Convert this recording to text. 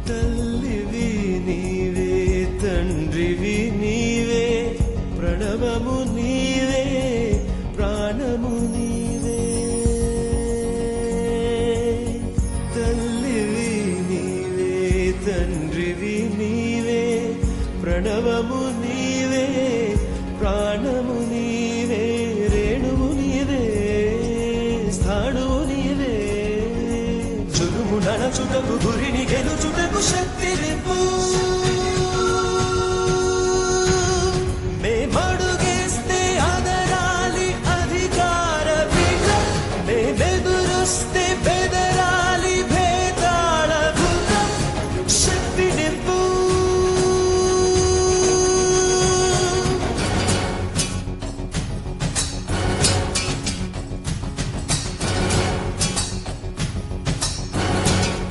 తల్లివి నీవే, తండ్రివి నీవే, ప్రణవము నీవే, ప్రాణము నీవే. తల్లివి నీవే, తండ్రివి నీవే, ప్రణవము నీవే, ప్రాణము నీవే. రేణువు నీవే, స్థాణువు నీవే, చురుము నడచుటకు గురిని గెలుచుటకు శక్తి నింపు.